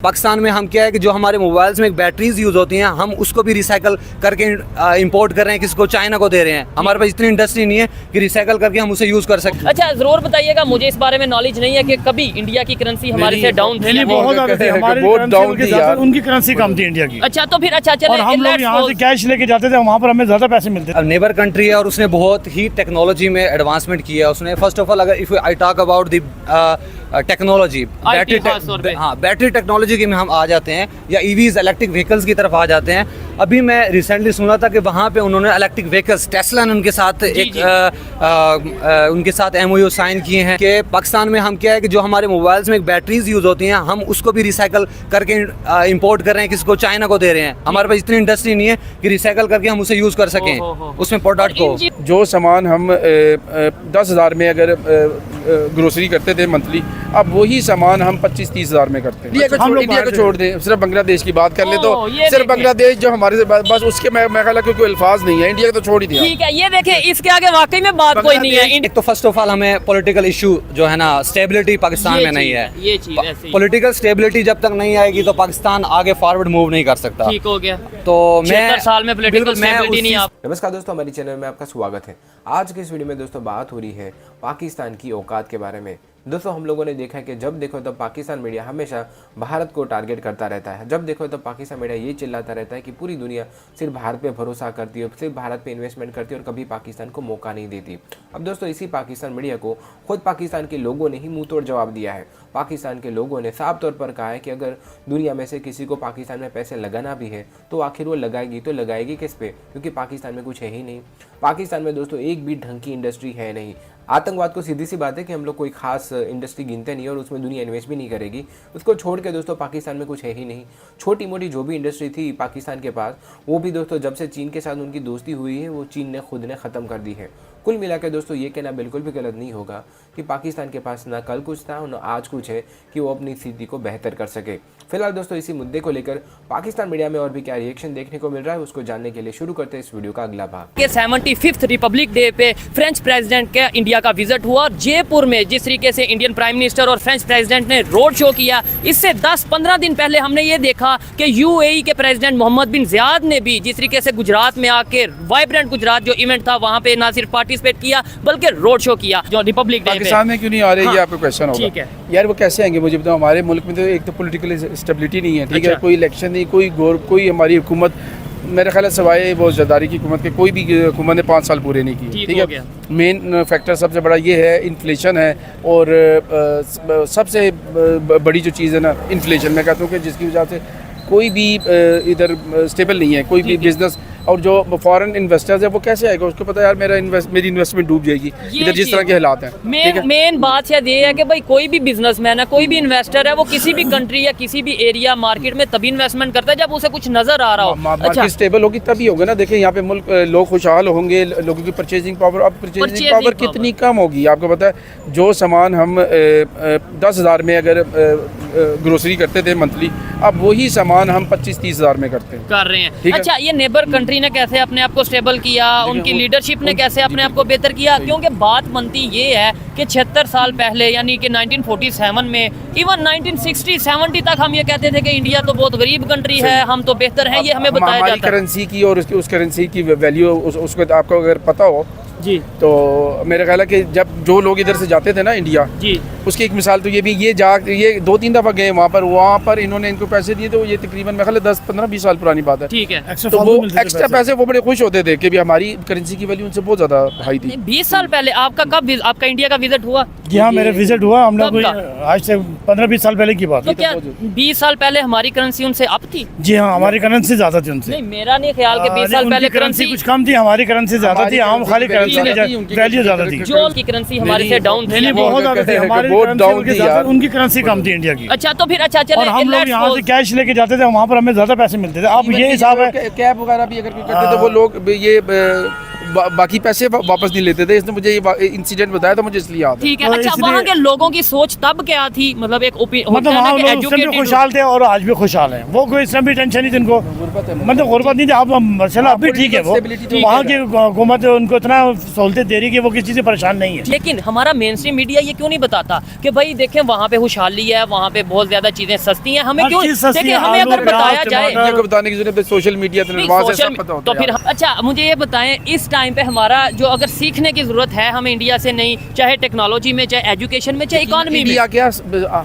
पाकिस्तान में हम क्या है कि जो हमारे मोबाइल्स में बैटरीज यूज़ होती हैं हम उसको भी रिसाइकल करके इंपोर्ट कर रहे हैं, किसी को चाइना को दे रहे हैं। हमारे पास इतनी इंडस्ट्री नहीं है कि रिसाइकल करके हम उसे यूज़ कर सकते। अच्छा ज़रूर बताइएगा, मुझे इस बारे में नॉलेज नहीं है कि कभी इंडिया की करेंसी हमारे से डाउन थी। बहुत डाउन थी यार, उनकी करेंसी कम थी इंडिया की। अच्छा तो फिर अच्छा चले, हम लोग यहाँ से कैश लेके जाते थे, वहाँ पर हमें ज़्यादा पैसे मिलते थे। नेबर कंट्री है और उसने बहुत ही टेक्नोलॉजी में एडवांसमेंट किया है उसने। फर्स्ट ऑफ ऑल अगर if I talk about the technology, battery technology के में हम आ जाते हैं या ईवीज इलेक्ट्रिक व्हीकल्स की तरफ आ जाते हैं। अभी मैं रिसेंटली सुना था कि वहाँ पे उन्होंने इलेक्ट्रिक व्हीकल्स टेस्ला ने उनके साथ उनके साथ MOU साइन किए हैं कि पाकिस्तान में हम क्या है कि जो हमारे मोबाइल्स में बैटरीज यूज़ होती हैं हम उसको भी रिसाइकल करके इंपोर्ट कर रहे हैं, किसी को चाइना को दे रहे हैं। हमारे पास इतनी इंडस्ट्री नहीं है कि रिसाइकल करके हम उसे यूज़ कर सकें उसमें प्रोडक्ट को। जो सामान हम 10,000 में अगर ग्रोसरी करते थे मंथली, अब वही सामान हम 25-30 हज़ार में करते हैं। इंडिया को छोड़ दें, सिर्फ बांग्लादेश की बात कर ले तो सिर्फ बांग्लादेश जो हमारे से बस उसके मैं ख्याल है कोई अल्फाज नहीं है, इंडिया को तो छोड़ ही दिया। ठीक है, ये देखें इसके आगे वाकई में बात कोई नहीं है। एक तो फर्स्ट ऑफ ऑल हमें पॉलिटिकल इशू जो है ना, स्टेबिलिटी पाकिस्तान में नहीं है। ये चीज ऐसी पॉलिटिकल स्टेबिलिटी जब तक नहीं आएगी तो पाकिस्तान आगे फॉरवर्ड मूव नहीं कर सकता। ठीक हो गया। तो मैं 76 साल में पॉलिटिकल स्टेबिलिटी नहीं। नमस्कार दोस्तों, हमारे चैनल में आपका स्वागत है। आज के इस वीडियो में दोस्तों बात हो रही है पाकिस्तान की औकात के बारे में। दोस्तों हम लोगों ने देखा है कि जब देखो तब पाकिस्तान मीडिया हमेशा भारत को टारगेट करता रहता है। जब देखो तब पाकिस्तान मीडिया ये चिल्लाता रहता है कि पूरी दुनिया सिर्फ भारत पे भरोसा करती है, सिर्फ भारत पे इन्वेस्टमेंट करती है और कभी पाकिस्तान को मौका नहीं देती। अब दोस्तों इसी पाकिस्तान मीडिया को खुद पाकिस्तान के लोगों ने ही मुँह तोड़ जवाब दिया है। पाकिस्तान के लोगों ने साफ तौर पर कहा है कि अगर दुनिया में से किसी को पाकिस्तान में पैसे लगाना भी है तो आखिर वो लगाएगी तो लगाएगी किस पे, क्योंकि पाकिस्तान में कुछ है ही नहीं। पाकिस्तान में दोस्तों एक भी ढंग की इंडस्ट्री है नहीं। आतंकवाद को सीधी सी बात है कि हम लोग कोई खास इंडस्ट्री गिनते नहीं और उसमें दुनिया इन्वेस्ट भी नहीं करेगी। उसको छोड़ के दोस्तों पाकिस्तान में कुछ है ही नहीं। छोटी मोटी जो भी इंडस्ट्री थी पाकिस्तान के पास, वो भी दोस्तों जब से चीन के साथ उनकी दोस्ती हुई है वो चीन ने खुद ने ख़त्म कर दी है। कुल मिला के दोस्तों ये कहना बिल्कुल भी गलत नहीं होगा कि पाकिस्तान के पास ना कल कुछ था ना आज कुछ है कि वो अपनी स्थिति को बेहतर कर सके। फिलहाल दोस्तों इसी मुद्दे को लेकर पाकिस्तान मीडिया में और भी क्या रिएक्शन देखने को मिल रहा है उसको जानने के लिए शुरू करते हैं इस वीडियो का अगला भाग। 75th रिपब्लिक डे पे फ्रेंच प्रेसिडेंट का इंडिया का विजिट हुआ और जयपुर में जिस तरीके से इंडियन प्राइम मिनिस्टर और फ्रेंच प्रेसिडेंट ने रोड शो किया, इससे 10-15 दिन पहले हमने ये देखा कि UAE के प्रेसिडेंट मोहम्मद बिन ज़ियाद ने भी जिस तरीके से गुजरात में आके वाइब्रेंट गुजरात जो इवेंट था वहाँ पे ना सिर्फ पार्टिसिपेट किया बल्कि रोड शो किया जो रिपब्लिक डे पे। पाकिस्तान में क्यों नहीं आ रहे? ये आपका क्वेश्चन होगा। ठीक है यार, वो कैसे आएंगे मुझे बताओ। हमारे मुल्क में तो एक तो पॉलिटिकल स्टेबिलिटी नहीं है, ठीक है, कोई इलेक्शन नहीं, कोई हमारी हुकूमत मेरे ख्याल है सवाए वो जरदारी की हुकूमत के कोई भी हुकूमत ने 5 साल पूरे नहीं किए। ठीक है, मेन फैक्टर सबसे बड़ा ये है इन्फ्लेशन है और सबसे बड़ी जो चीज़ है ना इन्फ्लेशन, मैं कहता हूँ कि जिसकी वजह से कोई भी इधर स्टेबल नहीं है कोई भी बिजनेस। और जो फॉरेन इन्वेस्टर्स है वो कैसे आएगा, उसको पता है यार मेरी इन्वेस्टमेंट डूब जाएगी इधर जिस तरह के हालात हैं। मेन बात शायद ये है कि भाई कोई भी बिजनेसमैन है, कोई भी इन्वेस्टर है, वो किसी भी कंट्री या किसी भी एरिया मार्केट में तभी इन्वेस्टमेंट करता है जब उसे कुछ नजर आ रहा हो। मार्केट स्टेबल होगी तभी होगा ना। देखिए यहाँ पे मुल्क लोग खुशहाल होंगे, लोगों की परचेजिंग पावर, अब परचेजिंग पावर कितनी कम होगी आपको पता है। जो सामान हम 10,000 में अगर ग्रोसरी करते थे मंथली, अब वही सामान हम 25-30 हज़ार में कर रहे हैं। अच्छा, ये नेबर कंट्री ने कैसे अपने आप को स्टेबल किया, उनकी लीडरशिप ने कैसे अपने आप को बेहतर किया? क्योंकि बात बनती ये है कि 76 साल पहले यानी कि 1947 में, इवन 1960-70 तक हम ये कहते थे कि इंडिया तो बहुत गरीब कंट्री है, हम तो बेहतर हैं, ये हमें बताया जाता है। करेंसी की और उस करेंसी की वैल्यू उसको आपको अगर पता हो जी, तो मेरा ख्याल है कि जब जो लोग इधर से जाते थे ना इंडिया जी, उसकी एक मिसाल तो ये भी ये 2-3 दफ़ा गए वहाँ पर इन्होंने इनको पैसे दिए, तो ये तकरीबन मेरे ख्याल 10-15-20 साल पुरानी बात है। ठीक है, तो वो एक्स्ट्रा पैसे वो बड़े खुश होते थे कि हमारी करेंसी की वैल्यू उनसे बहुत ज़्यादा हाई थी। 20 साल पहले आपका इंडिया का विजिट हुआ? जी हाँ, मेरा विजिट हुआ। हम लोग आज से 15-20 साल पहले की बात। तो क्या 20 साल पहले हमारी करेंसी उनसे अप थी? जी हाँ, हमारी करेंसी ज़्यादा थी उनसे। नहीं, मेरा नहीं ख्याल कि 20 साल पहले करेंसी कुछ कम थी, हमारी करेंसी ज़्यादा थी। हम खाली वैल्यू ज़्यादा थी, जो की करेंसी हमारे से डाउन थी, बहुत ज़्यादा थी। हमारी उनकी करेंसी कम थी इंडिया की। अच्छा तो फिर अच्छा चले, हम लोग यहाँ से कैश लेके जाते थे, वहाँ पर हमें ज़्यादा पैसे मिलते थे। अब ये हिसाब है, कैब वगैरह भी अगर करते थे वो लोग ये बाकी पैसे वापस नहीं लेते थे। इसने मुझे ये इंसिडेंट बताया तो मुझे इसलिए याद है। ठीक है। तो अच्छा, इसलिए- वहाँ के लोगों की सोच तब क्या थी? मतलब एक मतलब वहाँ लोग उस टाइम भी खुशहाल थे और आज भी खुशहाल हैं। वो कोई इस टाइम भी टेंशन नहीं थी उनको, मतलब गुर्बत नहीं थी। अब मसला अब भी ठीक है। वो वहाँ की हुकूमत उनको इतना सहूलतें दे रही है कि वो किसी चीज़ से परेशान नहीं है। लेकिन हमारा मेन स्ट्रीम मीडिया ये क्यों नहीं बताता कि भाई देखें वहाँ पे खुशहाली है, वहाँ पे बहुत ज्यादा चीजें सस्ती हैं? हमें हर क्यों चीज़ सस्ती देखिए, है, हमें आलू, अगर बताया प्याज, जाए टमाटर। इंडिया को बताने की जरूरत है, सोशल मीडिया नहीं, वहाँ से सोशल सब पता होता तो है फिर यार। अच्छा मुझे ये बताएं, इस टाइम पे हमारा जो अगर सीखने की जरूरत है हमें इंडिया से, नहीं चाहे टेक्नोलॉजी में, चाहे एजुकेशन में, चाहे इकोनॉमी में, इंडिया क्या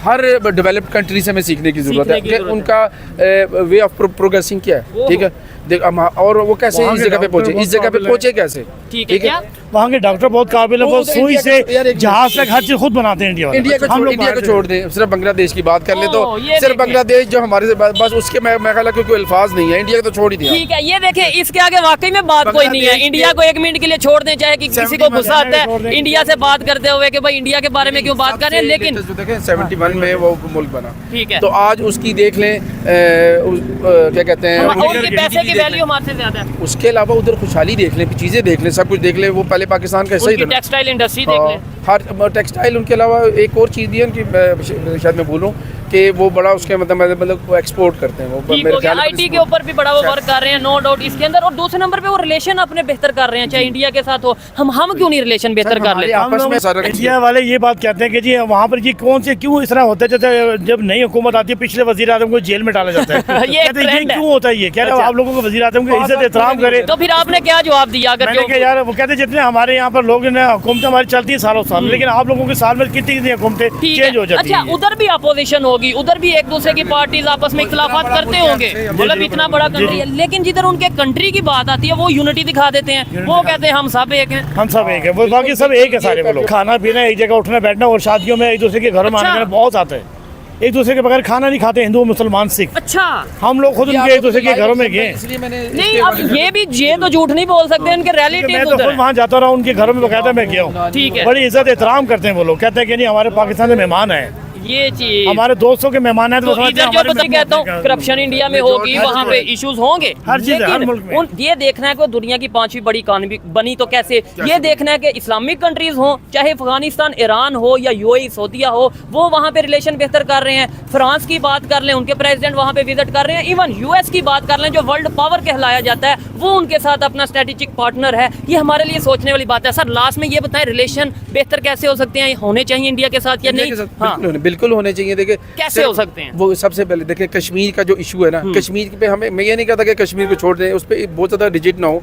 हर डेवलप्ड कंट्री से हमें सीखने की जरूरत है सीखने की कि जरूरत उनका वे ऑफ प्रोग्रेसिंग क्या है। ठीक है, देख और वो कैसे वहाँ इस के जगह पे डॉक्टर पहुंचे, इस बहुत जगह पे काबिल है। पहुंचे कैसे? ठीक है क्या? वहाँ के डॉक्टर बहुत काबिल है। वो वो तो सुई इंडिया से को- यार एक जहाज तक हर चीज़ खुद बनाते हैं इंडिया वाले। इंडिया को हम लोग इंडिया को बाहर से- छोड़ दें, सिर्फ बांग्लादेश की बात कर ले तो ओ, ये सिर्फ देखें। बांग्लादेश जो हमारे से बस उसके मैं ख्याल है कि कोई अल्फाज नहीं है। इंडिया को तो छोड़ ही दिया। ठीक है, ये देखें, इसके आगे वाकई में बात कोई नहीं है। बांग्लादेश इंडिया को एक मिनट के लिए छोड़ दें, चाहे कि किसी को 70 गुस्सा आता में छोड़ है दें। इंडिया से बात करते हुए कि भाई इंडिया के बारे में क्यों बात कर रहे हैं, लेकिन 71 में वो मुल्क बना। ठीक है। तो आज उसकी देख लें क्या कहते हैं और उनके पैसे की वैल्यू हमारे से ज्यादा है। उसके अलावा उधर खुशहाली देख लें, चीज़ें देख लें, सब कुछ देख लें। वो पहले पाकिस्तान का सही उनकी टेक्सटाइल इंडस्ट्री देख लें। हर टेक्सटाइल, उनके अलावा एक और चीज़ भी है उनकी, शायद मैं बोलूँ कि वो बड़ा उसके मतलब वो एक्सपोर्ट करते हैं। वो ठीक मेरे हो गया, ख्याल में आईटी के ऊपर भी बड़ा वो वर्क कर रहे हैं, नो डाउट इसके अंदर। और दूसरे नंबर पे वो रिलेशन अपने बेहतर कर रहे हैं, चाहे इंडिया के साथ हो। हम क्यों नहीं रिलेशन बेहतर कर हमारे लेते? आपस में सारा इंडिया वाले ये बात कहते हैं कि जी वहाँ पर ये कौन से क्यों इस तरह होता है, जैसे जब नई हुकूमत आती है पिछले वजीर आजम को जेल में डाला जाता है। ये एक कहते हैं, trend है। क्यों होता है ये? कह रहे अच्छा। आप लोगों को वजीर आजम की इज्जत एहतराम करे। तो फिर आपने क्या जवाब दिया? अगर मैंने कहा यार, वो कहते हैं जितने हमारे यहाँ पर लोग हुकूमतें हमारी चलती है सालों साल, लेकिन आप लोगों के साल में कितनी हुकूमतें ठीक चेंज हो है। जाती अच्छा, है। उधर भी अपोजिशन होगी, उधर भी एक दूसरे की पार्टीज आपस में इख्तिलाफात करते होंगे, मतलब इतना बड़ा कंट्री है, लेकिन जिधर उनके कंट्री की बात आती है वो यूनिटी दिखा देते हैं। वो कहते हैं हम सब एक हैं। हम सब एक है, वो बाकी सब एक है सारे। वो लोग खाना पीना एक जगह, उठना बैठना, और शादियों में एक दूसरे के घरों में आने अच्छा। जाना बहुत आता है। एक दूसरे के बगैर खाना नहीं खाते हिंदू मुसलमान सिख। अच्छा, हम लोग खुद उनके एक दूसरे के घरों में गए। इसलिए मैंने नहीं अब ये तो झूठ नहीं बोल सकते, उनके मैं रिलेटिव तो उधर खुद वहाँ जाता रहा, उनके घरों में बकायदा मैं गया हूँ। ठीक है। बड़ी इज्जत एहतराम करते हैं वो लोग। कहते हैं कि नहीं हमारे पाकिस्तान से मेहमान हैं, ये चीज हमारे दोस्तों के मेहमान हैं, तो तो समझते इधर हैं जो हमारे पता मेहमान कहता हूँ हैं। करप्शन इंडिया में होगी, वहाँ पे इश्यूज होंगे, हर चीज़ है, हर लेकिन मुल्क में। ये देखना है कि दुनिया की 5वीं बड़ी इकॉनमी बनी तो कैसे, ये देखना है कि इस्लामिक कंट्रीज हो, चाहे अफगानिस्तान, ईरान हो या यूएई सऊदीया हो, वो वहाँ पे रिलेशन बेहतर कर रहे हैं। फ्रांस की बात कर लें, उनके प्रेसिडेंट वहाँ पे विजिट कर रहे हैं। इवन यूएस की बात कर लें, जो वर्ल्ड पावर कहलाया जाता है, वो उनके साथ अपना स्ट्रेटेजिक पार्टनर है। ये हमारे लिए सोचने वाली बात है। सर लास्ट में ये बताएं, रिलेशन बेहतर कैसे हो सकते हैं, होने चाहिए इंडिया के साथ या इंडिया नहीं? के साथ हाँ, बिल्कुल होने चाहिए। देखिए कैसे हो सकते हैं? वो सबसे पहले देखिए कश्मीर का जो इशू है ना, कश्मीर पे हमें, मैं ये नहीं कहता कि कश्मीर को छोड़ दें, उस पर बहुत ज़्यादा डिजिट ना हो,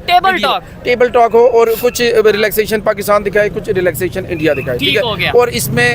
टेबल टॉक हो और कुछ रिलैक्सेशन पाकिस्तान दिखाए, कुछ रिलैक्सेशन इंडिया दिखाए। ठीक हो गया। और इसमें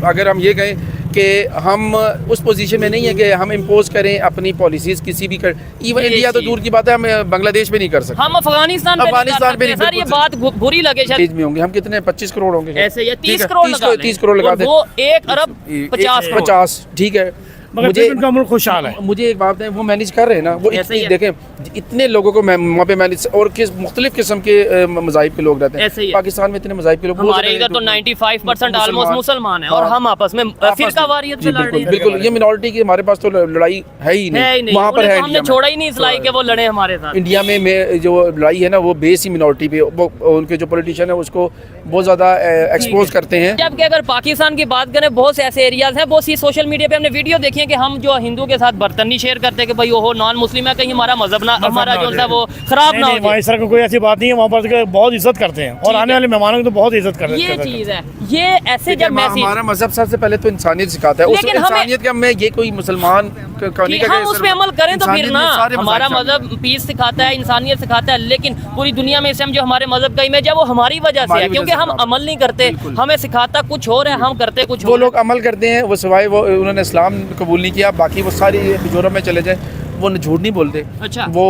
अगर हम ये कहें कि हम उस पोजीशन में नहीं है कि हम इम्पोज करें अपनी पॉलिसीज किसी भी इवन इंडिया तो दूर की बात है, हम बांग्लादेश में नहीं कर सकते। हम अफगानिस्तान अफगानिस्तान पे पे नहीं, सर, ये बिल्कुल बात बुरी लगे शायद। स्टेज में होंगे हम कितने 25 करोड़ होंगे ऐसे या 30 ठीक है, करोड़ लगा लें। 30 करोड़ लगा और दें, वो 1 अरब 50 करोड़। 50 ठीक है। मगर फिर उनका मुल्क खुशहाल है। मुझे एक बात है, वो मैनेज कर रहे हैं ना, वो ऐसे ही इतनी है। देखें इतने लोगों को वहाँ पे मैनेज, और किस मुख्तलिफ किस्म के मज़ाहिब के लोग रहते ऐसे ही हैं। है। पाकिस्तान में इतने मज़ाहिब के लोग हमारे इधर तो 95% ऑलमोस्ट मुसलमान है, और हाँ। हम आपस में फिरका वारियत जी, से लड़ रहे हैं। बिल्कुल ये मिनॉरिटी की हमारे पास तो लड़ाई है ही है ही नहीं, नहीं, वहाँ पर उन्हें है तो हमने इंडिया में। छोड़ा ही नहीं इस लायक के वो लड़े हमारे साथ। इंडिया में जो लड़ाई है ना, वो बेस ही मिनॉरिटी पे, वो उनके जो पॉलिटिशियन है उसको बहुत ज़्यादा एक्सपोज करते हैं। जबकि अगर पाकिस्तान की बात करें, बहुत से ऐसे एरियाज हैं, बहुत सी सोशल मीडिया पे हमने वीडियो देखी है कि हम जो हिंदू के साथ बर्तन नहीं शेयर करते कि भाई वो नॉन मुस्लिम है, कहीं हमारा मजहब ना, हमारा जो है वो खराब ना हो वहाँ जाए। इस तरह की कोई ऐसी बात नहीं है। वहाँ पर बहुत इज्जत करते हैं, और आने वाले मेहमानों की तो बहुत इज्जत करते ये हैं। चीज है, ये ऐसे जब मैसेज हमारा मजहब सबसे पहले तो इंसानियत सिखाता है। उस लेकिन हमें- इंसानियत का मैं ये कोई मुसलमान कि हम उस पे अमल करें तो फिर ना, हमारा मजहब पीस सिखाता है, इंसानियत सिखाता है, लेकिन पूरी दुनिया में इस टाइम जो हमारे मजहब का इमेज है वो हमारी वजह से है, क्योंकि हम अमल नहीं करते, हमें सिखाता कुछ और है, हम करते कुछ वो और है। लोग अमल करते हैं, वो सिवाय वो उन्होंने इस्लाम कबूल नहीं किया, बाकी वो सारी यूरोप में चले जाए, वो झूठ नहीं बोलते। अच्छा। वो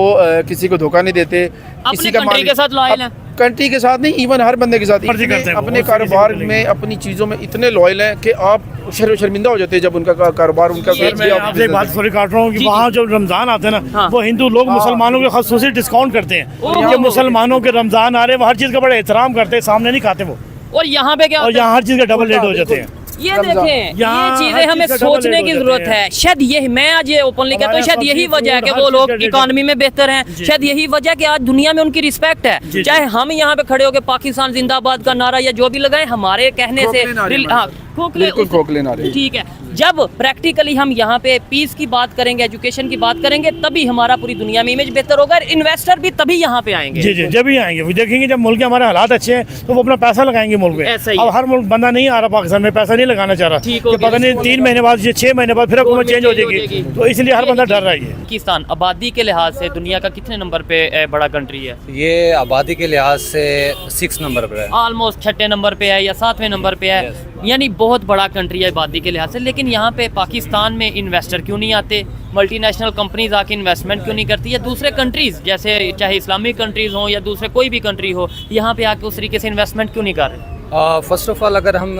किसी को धोखा नहीं देते, किसी का कंट्री के साथ लॉयल है। कंट्री के साथ नहीं, इवन हर बंदे के साथ फर्जी करते हैं वो, अपने वो कारोबार किसी को में, अपनी चीज़ों में इतने लॉयल हैं कि आप शर्मिंदा हो जाते हैं जब उनका कारोबार उनका सर, मैं आपसे एक बात सॉरी काट रहा हूँ कि जी, वहाँ जब रमज़ान आते हैं ना, हाँ। वो हिंदू लोग मुसलमानों के खसूसी डिस्काउंट करते हैं। ओहो। कि मुसलमानों के रमज़ान आ रहे हैं, वो हर चीज़ का बड़ा एहतराम करते हैं, सामने नहीं खाते वो। और यहाँ पे क्या और होता है? यहाँ हर चीज़ का डबल रेट हो जाते हैं। ये रमजान। देखें, ये यहाँ चीजें हर हमें चीज़ का डबल सोचने रेट की हो जरूरत जाते हैं। है। शायद यही, मैं आज ये ओपनली कहता हूँ, शायद हमारे यही सब्जी, वजह है कि फूड, वो हर लोग चीज़ का इकोनॉमी में बेहतर हैं। जी। शायद यही वजह कि आज दुनिया में उनकी रिस्पेक्ट है। जी। चाहे हम यहाँ पे खड़े होकर पाकिस्तान जिंदाबाद का नारा या जो भी लगाए, हमारे कहने से खोखले नारे हाँ, बिल्कुल खोखले नारे। ठीक है। जब प्रैक्टिकली हम यहाँ पे पीस की बात करेंगे, एजुकेशन की बात करेंगे, तभी हमारा पूरी दुनिया में इमेज बेहतर होगा। इन्वेस्टर भी तभी यहाँ पे आएंगे। जी जी, जब ही आएंगे वो देखेंगे, जब मुल्क के हमारे हालात अच्छे हैं तो वो अपना पैसा लगाएंगे मुल्क ऐसा में। ही अब हर मुल्क बंदा नहीं आ रहा पाकिस्तान में, पैसा नहीं लगाना चाह रहा ठीक हो कि गया। पता नहीं 3 महीने बाद या 6 महीने बाद फिर हुकूमत चेंज हो जाएगी, तो इसलिए हर बंदा डर रहा है। पाकिस्तान आबादी के लिहाज से दुनिया का कितने नंबर पे बड़ा कंट्री है? ये आबादी के लिहाज से 6 नंबर पर है। ऑलमोस्ट 6ठे नंबर पे है या 7वें नंबर पे है। यानी बहुत बड़ा कंट्री है आबादी के लिहाज से। लेकिन यहाँ पे पाकिस्तान में इन्वेस्टर क्यों नहीं आते? मल्टीनेशनल कंपनीज आके इन्वेस्टमेंट क्यों नहीं करती? या दूसरे कंट्रीज जैसे चाहे इस्लामिक कंट्रीज हों या दूसरे कोई भी कंट्री हो, यहाँ पे आके उस तरीके से इन्वेस्टमेंट क्यों नहीं कर रहे? फर्स्ट ऑफ ऑल अगर हम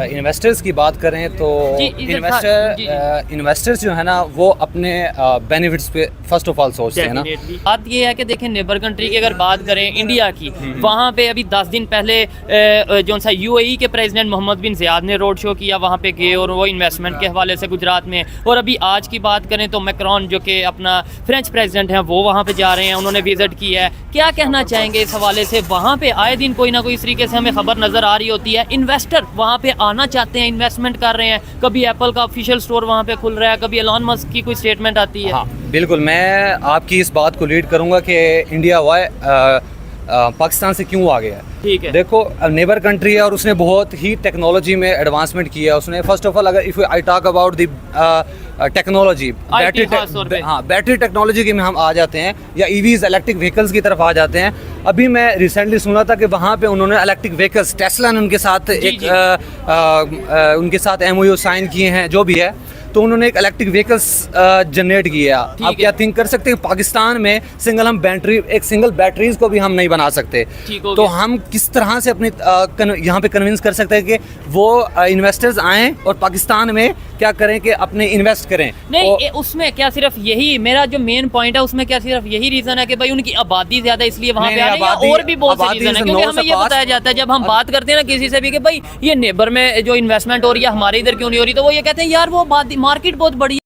इन्वेस्टर्स की बात करें तो जी, इन्वेस्टर्स जो है ना वो अपने बेनिफिट्स पे फर्स्ट ऑफ ऑल सोचते हैं ना। Definitely। बात ये है कि देखें, नेबर कंट्री की अगर बात करें इंडिया की, वहाँ पे अभी 10 दिन पहले जो सा यूएई के प्रेसिडेंट मोहम्मद बिन ज़ियाद ने रोड शो किया, वहाँ पे गए और वो इन्वेस्टमेंट के हवाले से गुजरात में। और अभी आज की बात करें तो मैक्रोन जो कि अपना फ्रेंच प्रेसिडेंट हैं, वो वहाँ पे जा रहे हैं, उन्होंने विजिट किया है। क्या कहना चाहेंगे इस हवाले से? वहाँ पे आए दिन कोई ना कोई इस तरीके से हमें खबर नज़र आ रही होती है, इन्वेस्टर वहाँ पे आना चाहते हैं, इन्वेस्टमेंट कर रहे हैं। कभी एप्पल का ऑफिशियल स्टोर वहाँ पे खुल रहा है, कभी एलॉन मस्क की कोई स्टेटमेंट आती है। हाँ बिल्कुल, मैं आपकी इस बात को लीड करूंगा कि इंडिया वाई पाकिस्तान से क्यों आ गया है। ठीक है। देखो, नेबर कंट्री है और उसने बहुत ही टेक्नोलॉजी में एडवांसमेंट किया है उसने। फर्स्ट ऑफ ऑल अगर if I talk about the technology, battery technology के में हम आ जाते हैं या ईवीज इलेक्ट्रिक व्हीकल्स की तरफ आ जाते हैं। अभी मैं रिसेंटली सुना था कि वहाँ पे उन्होंने इलेक्ट्रिक व्हीकल्स, टेस्ला ने उनके साथ उनके साथ MOU साइन किए हैं, जो भी है। तो उन्होंने एक इलेक्ट्रिक व्हीकल्स जनरेट किया। आप क्या थिंक कर सकते हैं पाकिस्तान में सिंगल बैटरीज को भी हम नहीं बना सकते, तो हम किस तरह से अपनी यहाँ पे कन्विंस कर सकते हैं कि वो इन्वेस्टर्स आएँ और पाकिस्तान में क्या करें कि अपने इन्वेस्ट करें? नहीं, उसमें क्या सिर्फ यही मेरा जो मेन पॉइंट है, उसमें क्या सिर्फ यही रीजन है कि भाई उनकी आबादी ज्यादा इसलिए वहाँ पे आ रही है, और भी बहुत से रीजन है? क्योंकि हमें ये बताया जाता है जब हम बात करते हैं ना किसी से भी कि भाई ये नेबर में जो इन्वेस्टमेंट हो रही है हमारे इधर क्यों नहीं हो रही, तो वो ये कहते हैं यार वो मार्केट बहुत बड़ी